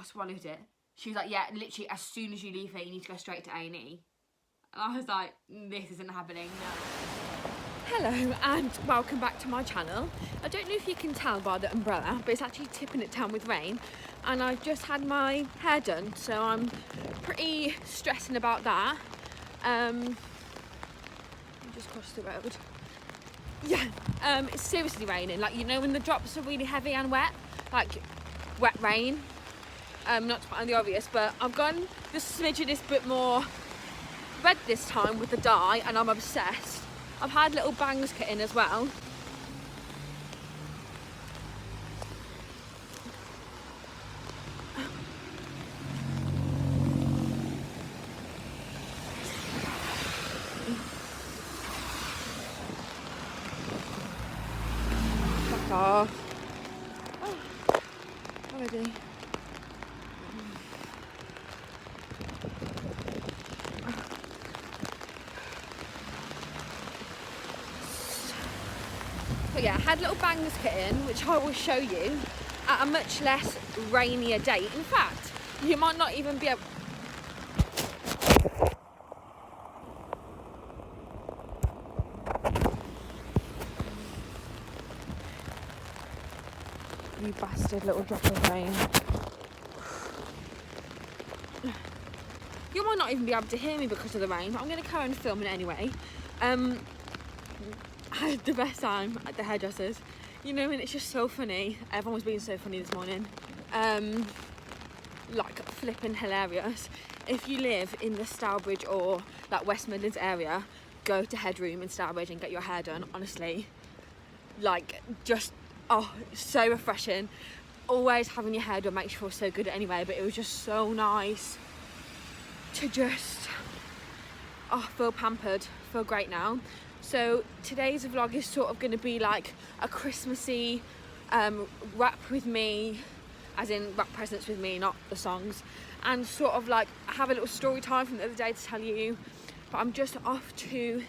I swallowed it. She was like, yeah, literally as soon as you leave here, you need to go straight to A&E. And I was like, this isn't happening, no. Hello and welcome back to my channel. I don't know if you can tell by the umbrella, but it's actually tipping it down with rain. And I've just had my hair done, so I'm pretty stressing about that. Just crossed the road. Yeah, it's seriously raining. Like, you know when the drops are really heavy and wet? Like, wet rain. Not to put on the obvious, but I've gone the smidgenest bit more red this time with the dye, and I'm obsessed. I've had little bangs cut in as well. Fuck off. Oh, already. But yeah, I had little bangs cut in, which I will show you at a much less rainier day. In fact, you might not even be able... You bastard little drop of rain. You might not even be able to hear me because of the rain, but I'm going to carry on filming anyway. I had the best time at the hairdressers, you know, and it's just so funny. Everyone was being so funny this morning, like flipping hilarious. If you live in the Stourbridge or like West Midlands area, go to Headroom in Stourbridge and get your hair done. Honestly, like, just, oh, so refreshing. Always having your hair done makes you feel so good anyway, but it was just so nice to just, oh, feel pampered, feel great now. So today's vlog is sort of going to be like a Christmassy wrap with me, as in wrap presents with me, not the songs, and sort of like have a little story time from the other day to tell you. But I'm just off to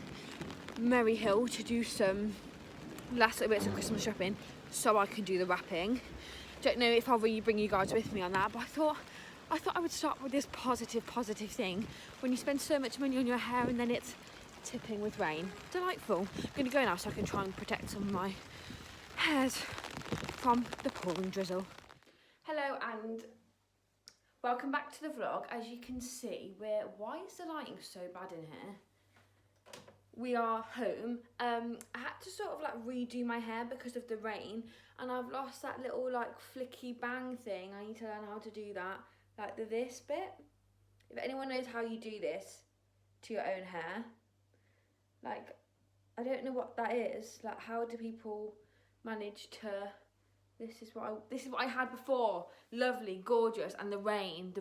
Maryhill to do some last little bits of Christmas shopping so I can do the wrapping. Don't know if I'll really bring you guys with me on that, but I thought I would start with this positive thing. When you spend so much money on your hair and then it's tipping with rain. Delightful. I'm going to go now so I can try and protect some of my hairs from the pouring drizzle. Hello and welcome back to the vlog. As you can see, why is the lighting so bad in here? We are home. I had to sort of like redo my hair because of the rain, and I've lost that little like flicky bang thing. I need to learn how to do that, like this bit. If anyone knows how you do this to your own hair, like, I don't know what that is. Like, how do people manage to... This is what I had before. Lovely, gorgeous, and the rain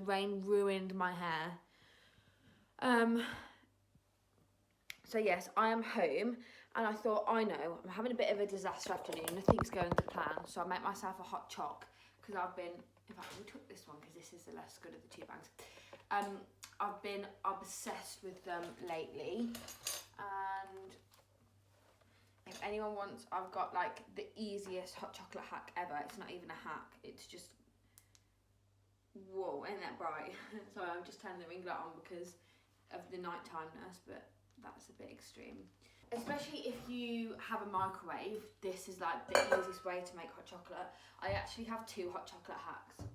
ruined my hair. So yes, I am home, and I thought, I know, I'm having a bit of a disaster afternoon. Nothing's going to plan, so I made myself a hot choc, because I've been... In fact, we took this one because this is the less good of the two bags. I've been obsessed with them lately, and if anyone wants, I've got like the easiest hot chocolate hack ever. It's not even a hack, it's just, whoa, isn't that bright? Sorry, I'm just turning the ring light on because of the nighttime-ness, but that's a bit extreme. Especially if you have a microwave, this is like the easiest way to make hot chocolate. I actually have two hot chocolate hacks,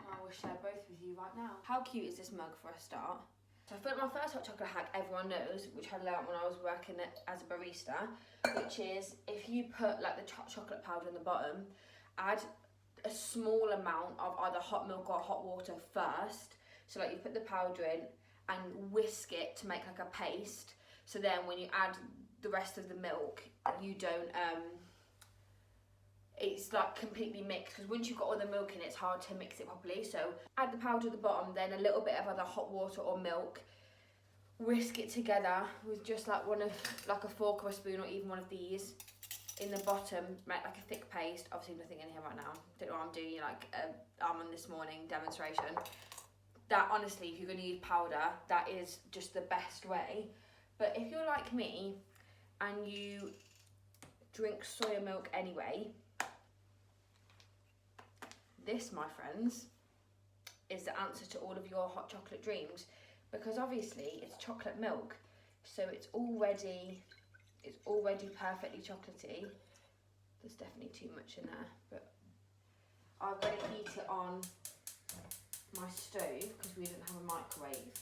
and I will share both with you right now. How cute is this mug for a start? So I feel like my first hot chocolate hack everyone knows, which I learned when I was working as a barista, which is if you put like the chocolate powder in the bottom, add a small amount of either hot milk or hot water first. So like you put the powder in and whisk it to make like a paste. So then when you add the rest of the milk, you don't, it's like completely mixed, because once you've got all the milk in it, it's hard to mix it properly. So add the powder at the bottom, then a little bit of either hot water or milk, whisk it together with just like like a fork or a spoon, or even one of these in the bottom, make like a thick paste. Obviously nothing in here right now, don't know what I'm doing, like almond this morning demonstration. That, honestly, if you're going to use powder, that is just the best way. But if you're like me and you drink soya milk anyway, this, my friends, is the answer to all of your hot chocolate dreams, because obviously it's chocolate milk, so it's already perfectly chocolatey. There's definitely too much in there, but I've got to heat it on my stove because we didn't have a microwave,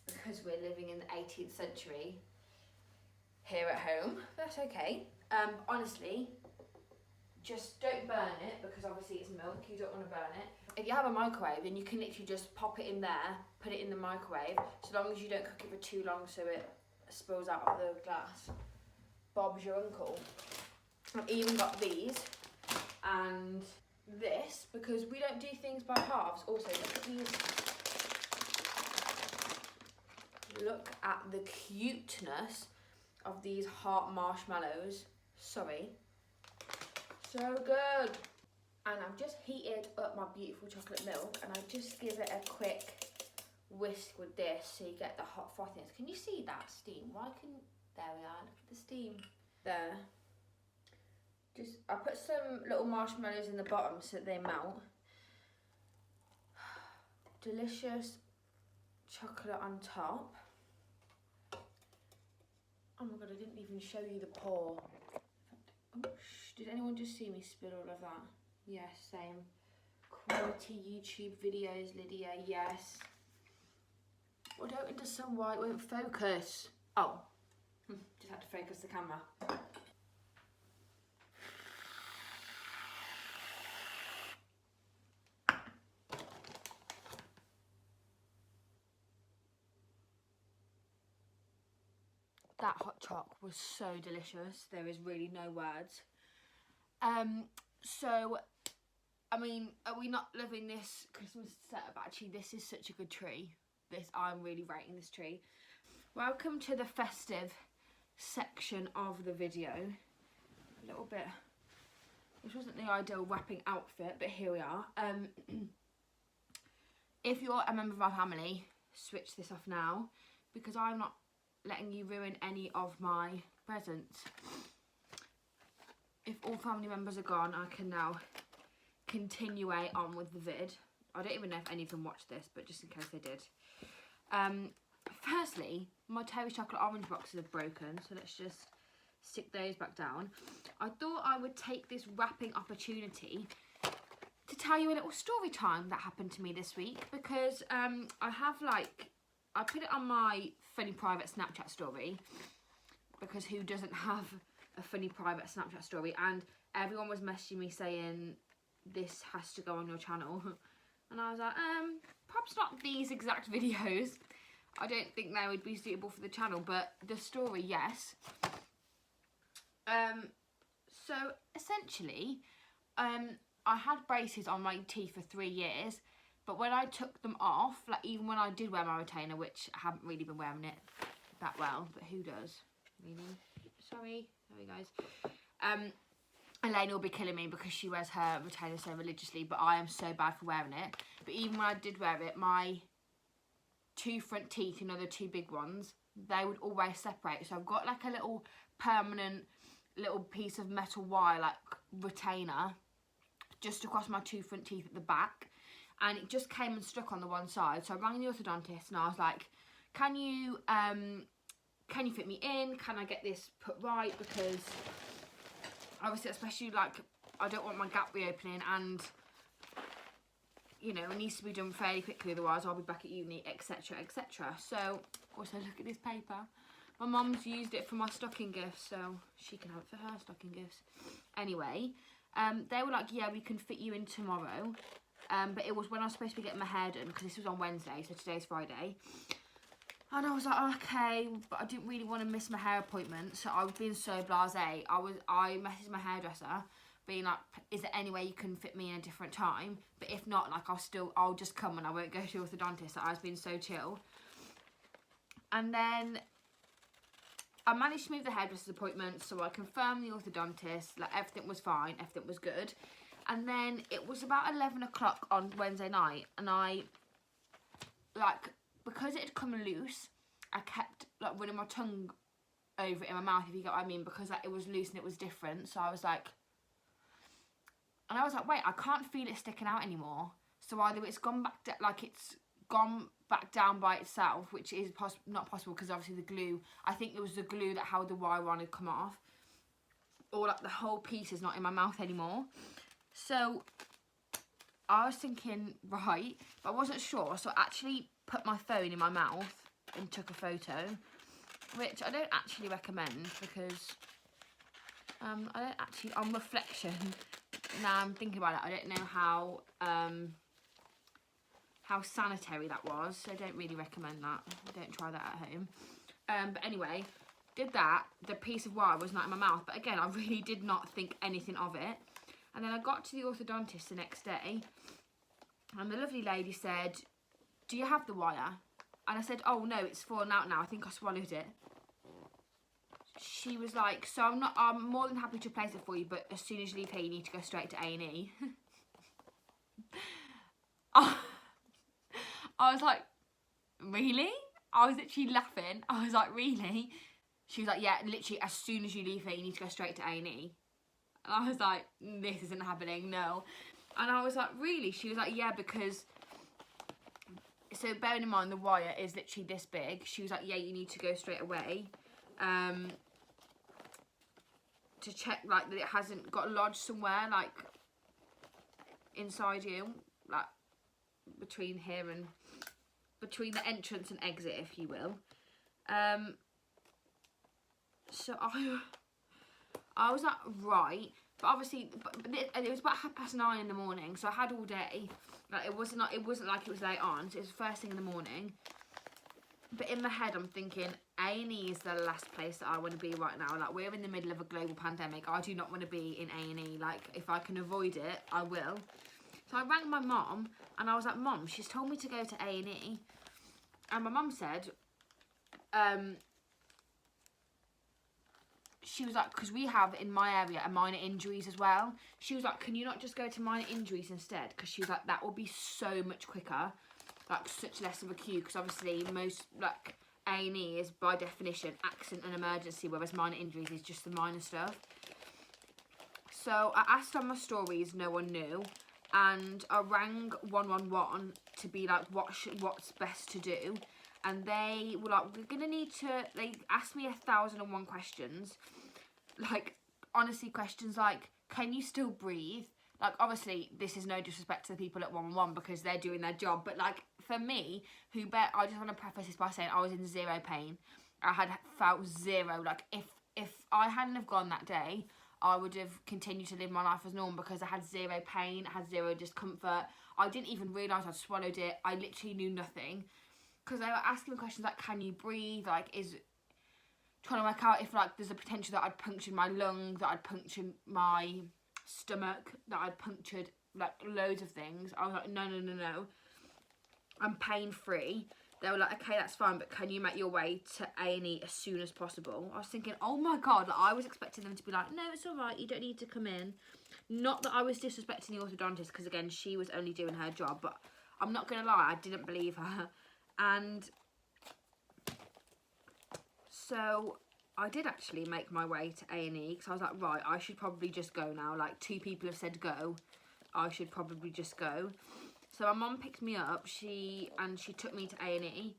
because we're living in the 18th century here at home. That's okay. Honestly, just don't burn it, because obviously it's milk, you don't want to burn it. If you have a microwave, then you can literally just pop it in there, put it in the microwave, so long as you don't cook it for too long so it spills out of the glass. Bob's your uncle. I've even got these and this, because we don't do things by halves. Also, look at these. Look at the cuteness of these heart marshmallows. Sorry. So good. And I've just heated up my beautiful chocolate milk, and I just give it a quick whisk with this so you get the hot frothiness. Can you see that steam? There we are, look at the steam. There. I put some little marshmallows in the bottom so that they melt. Delicious chocolate on top. Oh my god, I didn't even show you the pour. Oh, did anyone just see me spill all of that? Yes, same. Quality YouTube videos, Lydia, yes. Well, don't understand why it won't focus. Oh, just had to focus the camera. That hot choc was so delicious. There is really no words. So, I mean, are we not loving this Christmas setup? Actually, this is such a good tree. I'm really rating this tree. Welcome to the festive section of the video. A little bit, which wasn't the ideal wrapping outfit, but here we are. If you're a member of our family, switch this off now, because I'm not letting you ruin any of my presents. If all family members are gone, I can now continue on with the vid. I don't even know if any of them watched this, but just in case they did. Firstly, my Terry chocolate orange boxes are broken, so let's just stick those back down. I thought I would take this wrapping opportunity to tell you a little story time that happened to me this week, because I put it on my funny private Snapchat story, because who doesn't have a funny private Snapchat story? And everyone was messaging me saying this has to go on your channel. And I was like, perhaps not these exact videos. I don't think they would be suitable for the channel, but the story, yes. So essentially, I had braces on my teeth for 3 years, but when I took them off, like even when I did wear my retainer, which I haven't really been wearing it that well, but who does? Really? Sorry. Sorry, guys. Elena will be killing me because she wears her retainer so religiously, but I am so bad for wearing it. But even when I did wear it, my 2 front teeth, you know, the 2 big ones, they would always separate. So I've got like a little permanent little piece of metal wire, like retainer, just across my 2 front teeth at the back. And it just came and stuck on the one side. So I rang the orthodontist and I was like, can you fit me in? Can I get this put right? Because obviously, especially like, I don't want my gap reopening, and you know, it needs to be done fairly quickly, otherwise I'll be back at uni, etc, etc. So, also look at this paper. My mum's used it for my stocking gifts, so she can have it for her stocking gifts. Anyway, they were like, yeah, we can fit you in tomorrow. But it was when I was supposed to be getting my hair done, because this was on Wednesday, so today's Friday. And I was like, okay, but I didn't really want to miss my hair appointment, so I was being so blasé. I messaged my hairdresser, being like, is there any way you can fit me in a different time? But if not, like, I'll just come and I won't go to the orthodontist. Like, I was being so chill. And then I managed to move the hairdresser's appointment, so I confirmed the orthodontist, like, everything was fine, everything was good. And then it was about 11 o'clock on Wednesday night, and I, like, because it had come loose, I kept like running my tongue over it in my mouth, if you get what I mean, because like, it was loose and it was different. So I was like, wait, I can't feel it sticking out anymore. So either it's gone back like it's gone back down by itself, which is not possible because obviously the glue, I think it was the glue that held the wire on had come off, or like the whole piece is not in my mouth anymore. So I was thinking, right, but I wasn't sure, so I actually put my phone in my mouth and took a photo, which I don't actually recommend because I don't actually, on reflection, now I'm thinking about it, I don't know how sanitary that was, so I don't really recommend that. Don't try that at home. But anyway, did that. The piece of wire was not in my mouth, but again, I really did not think anything of it. And then I got to the orthodontist the next day, and the lovely lady said, "Do you have the wire?" And I said, "Oh no, it's fallen out now. I think I swallowed it." She was like, "So I'm more than happy to replace it for you, but as soon as you leave here, you need to go straight to A&E." I was like, really? I was literally laughing. I was like, really? She was like, yeah, literally as soon as you leave here, you need to go straight to A&E. And I was like, this isn't happening, no. And I was like, really? She was like, yeah, because, so bearing in mind the wire is literally this big. She was like, yeah, you need to go straight away to check like that it hasn't got lodged somewhere like inside you, like between here and between the entrance and exit, if you will. So I was like, right, but obviously, it was about 9:30 in the morning, so I had all day. Like it wasn't like it was late on, so it was first thing in the morning. But in my head, I'm thinking A&E is the last place that I want to be right now. Like we're in the middle of a global pandemic. I do not want to be in A&E. Like if I can avoid it, I will. So I rang my mum and I was like, "Mum, she's told me to go to A&E." And my mum said, she was like, because we have in my area a minor injuries as well. She was like, "Can you not just go to minor injuries instead?" Because she was like, that will be so much quicker, like such less of a queue. Because obviously most like A&E is by definition accident and emergency, whereas minor injuries is just the minor stuff. So I asked on my stories, no one knew. And I rang 111 to be like, what's best to do. And they were like, we're going to need to, they asked me 1,001 questions. Like, honestly, questions like, can you still breathe? Like, obviously, this is no disrespect to the people at 111 because they're doing their job. But, like, for me, I just want to preface this by saying I was in zero pain. I had felt zero. Like, if I hadn't have gone that day, I would have continued to live my life as normal because I had zero pain, I had zero discomfort. I didn't even realise I'd swallowed it. I literally knew nothing. Because they were asking me questions like, can you breathe? Like, trying to work out if, like, there's a potential that I'd punctured my lung, that I'd punctured my stomach, that I'd punctured, like, loads of things. I was like, no. I'm pain-free. They were like, okay, that's fine, but can you make your way to A&E as soon as possible? I was thinking, oh my God, like, I was expecting them to be like, no, it's all right, you don't need to come in. Not that I was disrespecting the orthodontist, because again, she was only doing her job, but I'm not going to lie, I didn't believe her. And so I did actually make my way to A&E, because I was like, right, I should probably just go now. Like, 2 people have said go, I should probably just go. So my mum picked me up, she took me to A&E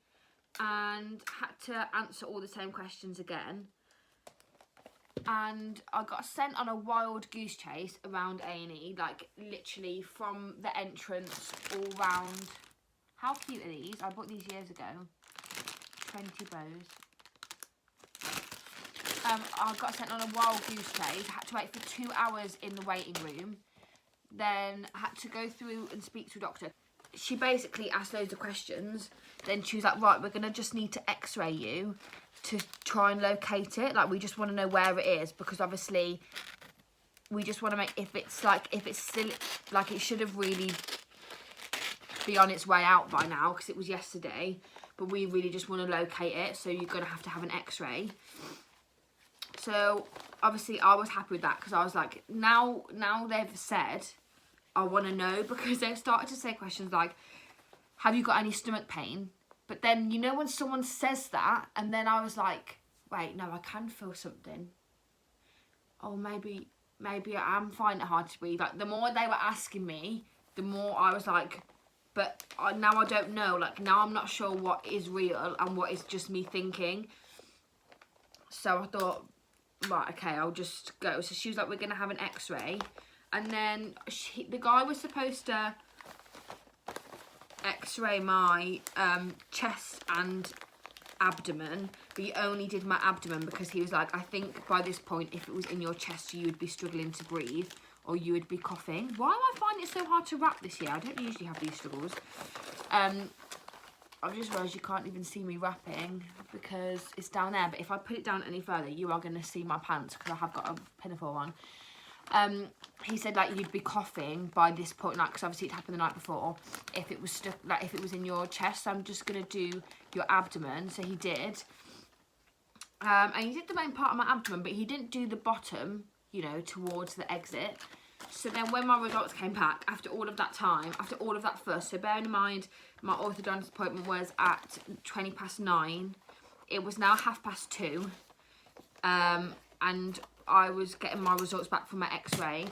and had to answer all the same questions again. And I got sent on a wild goose chase around A&E, like literally from the entrance all round. How cute are these? I bought these years ago. 20 bows. I got sent on a wild goose chase, had to wait for 2 hours in the waiting room. Then I had to go through and speak to a doctor. She basically asked loads of questions. Then she was like, right, we're going to just need to x-ray you to try and locate it. Like, we just want to know where it is, because obviously we just want to make, if it's still, like, it should have really be on its way out by now, because it was yesterday. But we really just want to locate it, so you're going to have an x-ray. So obviously I was happy with that, because I was like, now they've said, I want to know, because they've started to say questions like, have you got any stomach pain? But then, you know, when someone says that, and then I was like, wait, no, I can feel something. Oh, maybe I am finding it hard to breathe. Like, the more they were asking me, the more I was like, but now I don't know, like now I'm not sure what is real and what is just me thinking. So I thought, right, okay, I'll just go. So she was like, we're gonna have an x-ray, and then the guy was supposed to x-ray my chest and abdomen, but he only did my abdomen because he was like, I think by this point if it was in your chest you would be struggling to breathe or you would be coughing. Why am I finding it so hard to wrap this year? I don't usually have these struggles. I've just realised you can't even see me wrapping because it's down there, but if I put it down any further you are going to see my pants because I have got a pinafore on. He said like you'd be coughing by this point, like, because obviously it happened the night before, if it was stuck, like if it was in your chest. So I'm just gonna do your abdomen. So he did, and he did the main part of my abdomen, but he didn't do the bottom, you know, towards the exit. So then when my results came back after all of that time, after all of that fuss, so bearing in mind my orthodontist appointment was at 9:20, it was now 2:30, and I was getting my results back from my x-ray,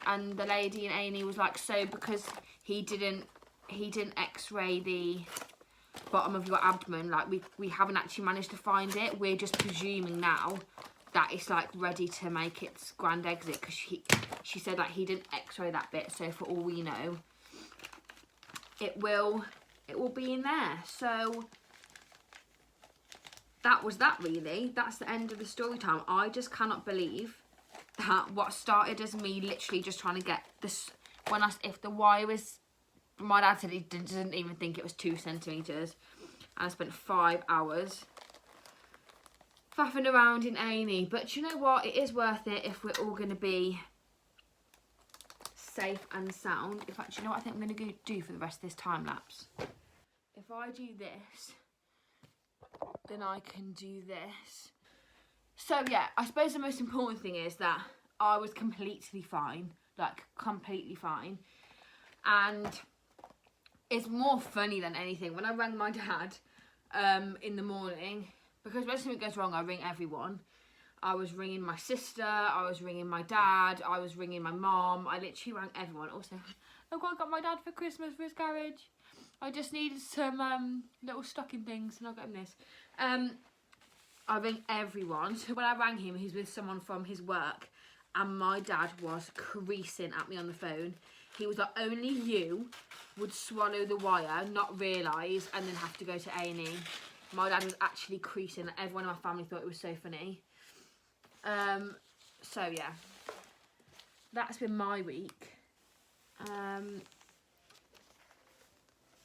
and the lady in A&E was like, so because he didn't x-ray the bottom of your abdomen, like we haven't actually managed to find it, we're just presuming now that it's like ready to make its grand exit, because she said like he didn't x-ray that bit, so for all we know it will be in there. So that was that, really. That's the end of the story time. I just cannot believe that what started as me literally just trying to get this, if the wire is, my dad said he didn't even think it was 2 centimetres, and I spent 5 hours faffing around in A&E. But you know what, it is worth it if we're all going to be safe and sound. In fact, you know what I think I'm going to do for the rest of this time lapse? If I do this, then I can do this. So yeah, I suppose the most important thing is that I was completely fine, like completely fine. And it's more funny than anything when I rang my dad in the morning, because when something goes wrong I ring everyone. I was ringing my sister, I was ringing my dad, I was ringing my mom. I literally rang everyone. Also, look what I got my dad for Christmas for his garage. I just needed some little stocking things and I got him this. I rang everyone. So when I rang him, he's with someone from his work, and my dad was creasing at me on the phone. He was like, only you would swallow the wire, not realise, and then have to go to A&E. My dad was actually creasing. Everyone in my family thought it was so funny. So yeah, that's been my week.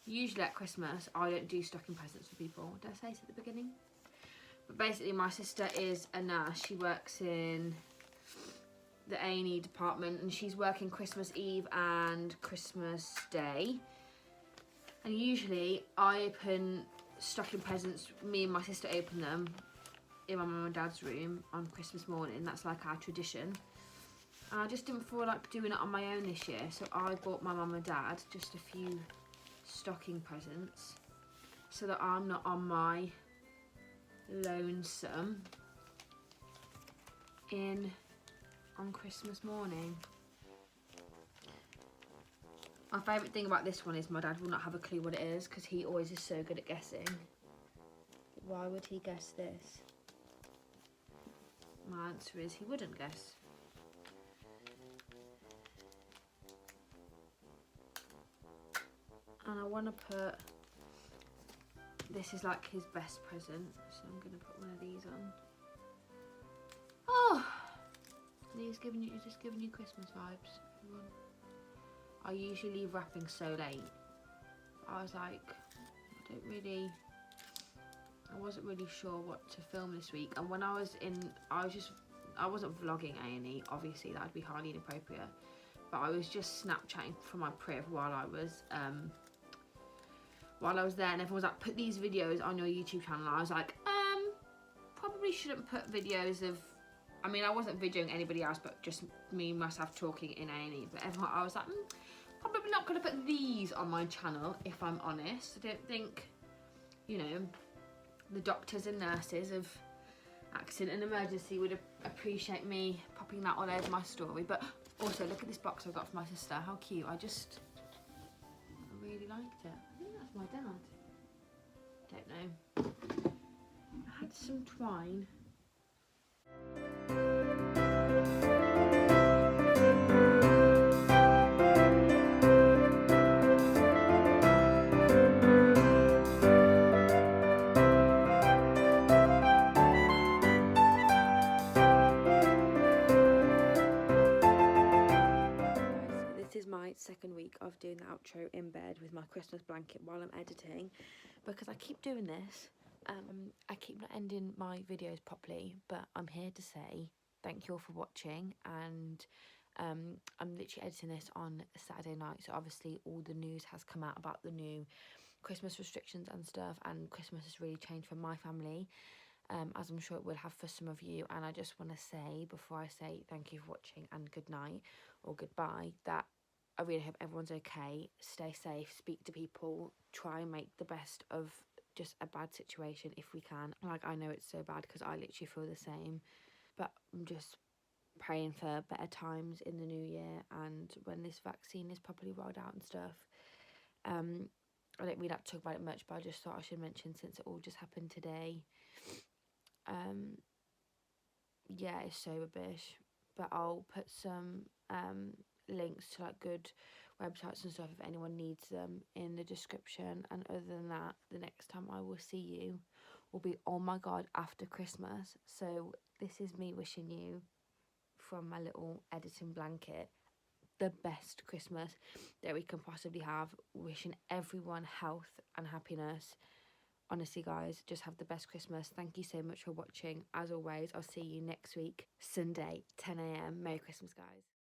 Usually at Christmas I don't do stocking presents for people. Did I say this at the beginning? But basically my sister is a nurse. She works in the A&E department, and she's working Christmas Eve and Christmas Day. And usually I open stocking presents, me and my sister open them in my mum and dad's room on Christmas morning. That's like our tradition. And I just didn't feel like doing it on my own this year, so I bought my mum and dad just a few stocking presents so that I'm not on my lonesome on Christmas morning. My favourite thing about this one is my dad will not have a clue what it is, because he always is so good at guessing. Why would he guess this? My answer is he wouldn't guess. And I want to put, this is like his best present, so I'm going to put one of these on. Oh, he's just giving you Christmas vibes, everyone. I usually leave wrapping so late. I was like, I wasn't really sure what to film this week. And when I wasn't vlogging A&E, obviously that would be highly inappropriate. But I was just Snapchatting from my priv while I was there, and everyone was like, put these videos on your YouTube channel. And I was like, probably shouldn't put videos of, I mean, I wasn't videoing anybody else, but just me, myself talking in A&E. But everyone, I was like, probably not going to put these on my channel, if I'm honest. I don't think, you know, the doctors and nurses of accident and emergency would appreciate me popping that all over my story. But also, look at this box I got for my sister. How cute. I really liked it. I think that's my dad. Don't know. I had some twine. This is my second week of doing the outro in bed with my Christmas blanket while I'm editing, because I keep doing this. I keep not ending my videos properly, but I'm here to say thank you all for watching, and I'm literally editing this on Saturday night, so obviously all the news has come out about the new Christmas restrictions and stuff, and Christmas has really changed for my family, as I'm sure it will have for some of you. And I just want to say, before I say thank you for watching and good night or goodbye, that I really hope everyone's okay. Stay safe, speak to people, try and make the best of just a bad situation if we can. Like, I know it's so bad because I literally feel the same, but I'm just praying for better times in the new year and when this vaccine is properly rolled out and stuff. I don't really like to talk about it much, but I just thought I should mention since it all just happened today. Yeah, it's so rubbish, but I'll put some links to like good websites and stuff if anyone needs them in the description. And other than that, the next time I will see you will be, oh my god, after Christmas. So this is me wishing you, from my little editing blanket, the best Christmas that we can possibly have. Wishing everyone health and happiness. Honestly, guys, just have the best Christmas. Thank you so much for watching. As always, I'll see you next week, Sunday, 10 a.m. Merry Christmas, guys.